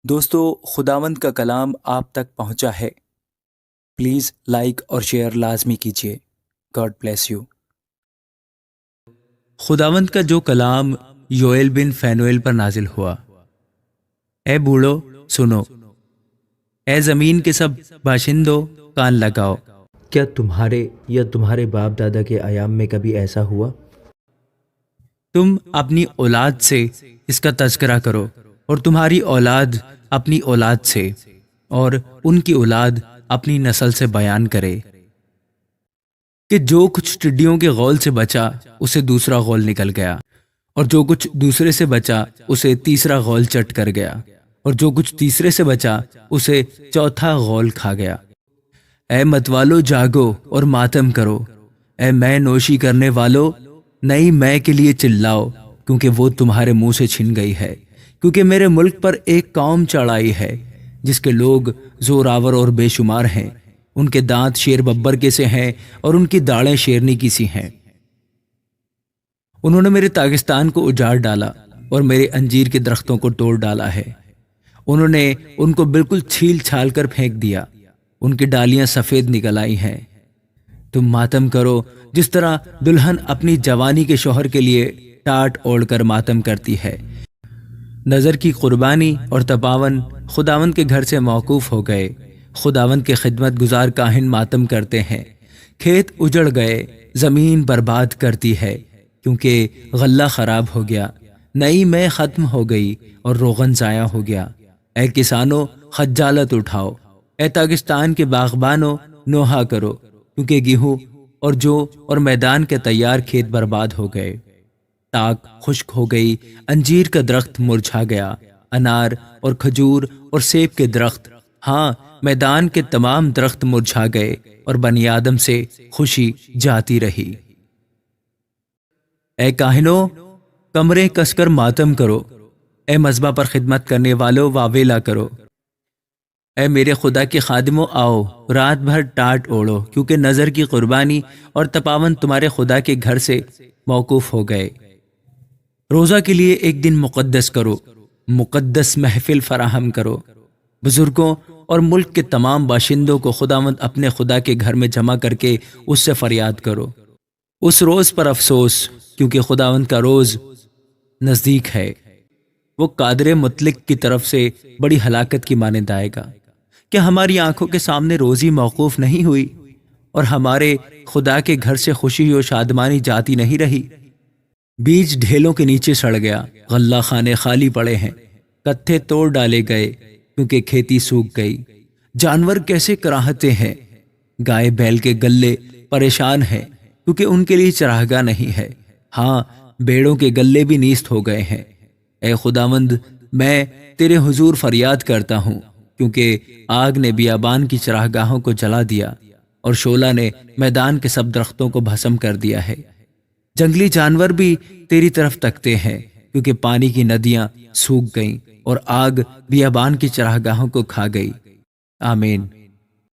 دوستو، خداوند کا کلام آپ تک پہنچا ہے۔ پلیز لائک اور شیئر لازمی کیجیے۔ God bless you. خداوند کا جو کلام یوئیل بن فینوئیل پر نازل ہوا۔ اے بوڑھو سنو، اے زمین کے سب باشندوں کان لگاؤ۔ کیا تمہارے یا تمہارے باپ دادا کے ایام میں کبھی ایسا ہوا؟ تم اپنی اولاد سے اس کا تذکرہ کرو، اور تمہاری اولاد اپنی اولاد سے، اور ان کی اولاد اپنی نسل سے بیان کرے کہ جو کچھ ٹڈیوں کے غول سے بچا اسے دوسرا غول نکل گیا، اور جو کچھ دوسرے سے بچا اسے تیسرا غول چٹ کر گیا، اور جو کچھ تیسرے سے بچا اسے چوتھا غول کھا گیا۔ اے متوالو جاگو اور ماتم کرو، اے میں نوشی کرنے والو نئی میں کے لیے چلاؤ، کیونکہ وہ تمہارے منہ سے چھن گئی ہے۔ کیونکہ میرے ملک پر ایک قوم چڑھ آئی ہے جس کے لوگ زوراور اور بے شمار ہیں، ان کے دانت شیر ببر کے سے ہیں اور ان کی داڑیں شیرنی کی سی ہیں۔ انہوں نے میرے تاگستان کو اجاڑ ڈالا اور میرے انجیر کے درختوں کو توڑ ڈالا ہے۔ انہوں نے ان کو بالکل چھیل چھال کر پھینک دیا، ان کی ڈالیاں سفید نکل آئی ہیں۔ تم ماتم کرو جس طرح دلہن اپنی جوانی کے شوہر کے لیے ٹاٹ اوڑھ کر ماتم کرتی ہے۔ نظر کی قربانی اور تپاون خداوند کے گھر سے موقوف ہو گئے۔ خداوند کے خدمت گزار کاہن ماتم کرتے ہیں۔ کھیت اجڑ گئے، زمین برباد کرتی ہے، کیونکہ غلہ خراب ہو گیا، نئی میں ختم ہو گئی اور روغن ضائع ہو گیا۔ اے کسانوں خجالت اٹھاؤ، اے تاگستان کے باغبانوں نوحہ کرو، کیونکہ گیہوں اور جو اور میدان کے تیار کھیت برباد ہو گئے۔ تاک خشک ہو گئی، انجیر کا درخت مرجھا گیا، انار اور کھجور اور سیب کے درخت، ہاں میدان کے تمام درخت مرجھا گئے، اور بنی آدم سے خوشی جاتی رہی۔ اے کاہنوں کمریں کس کر ماتم کرو، اے مذبح پر خدمت کرنے والوں واویلا کرو۔ اے میرے خدا کے خادموں آؤ، رات بھر ٹاٹ اوڑھو، کیونکہ نظر کی قربانی اور تپاون تمہارے خدا کے گھر سے موقوف ہو گئے۔ روزہ کے لیے ایک دن مقدس کرو، مقدس محفل فراہم کرو۔ بزرگوں اور ملک کے تمام باشندوں کو خداوند اپنے خدا کے گھر میں جمع کر کے اس سے فریاد کرو۔ اس روز پر افسوس، کیونکہ خداوند کا روز نزدیک ہے۔ وہ قادر مطلق کی طرف سے بڑی ہلاکت کی مانند آئے گا۔ کیا ہماری آنکھوں کے سامنے روزی موقوف نہیں ہوئی، اور ہمارے خدا کے گھر سے خوشی و شادمانی جاتی نہیں رہی؟ بیج ڈھیلوں کے نیچے سڑ گیا، غلہ خانے خالی پڑے ہیں، کتھے توڑ ڈالے گئے، کیونکہ کھیتی سوکھ گئی۔ جانور کیسے کراہتے ہیں، گائے بیل کے گلے پریشان ہیں، کیونکہ ان کے لیے چراگاہ نہیں ہے۔ ہاں بیڑوں کے گلے بھی نیست ہو گئے ہیں۔ اے خداوند میں تیرے حضور فریاد کرتا ہوں، کیونکہ آگ نے بیابان کی چراگاہوں کو جلا دیا، اور شعلہ نے میدان کے سب درختوں کو بھسم کر دیا ہے۔ جنگلی جانور بھی تیری طرف تکتے ہیں، کیونکہ پانی کی ندیاں سوکھ گئیں، اور آگ بیابان کی چراگاہوں کو کھا گئی۔ آمین۔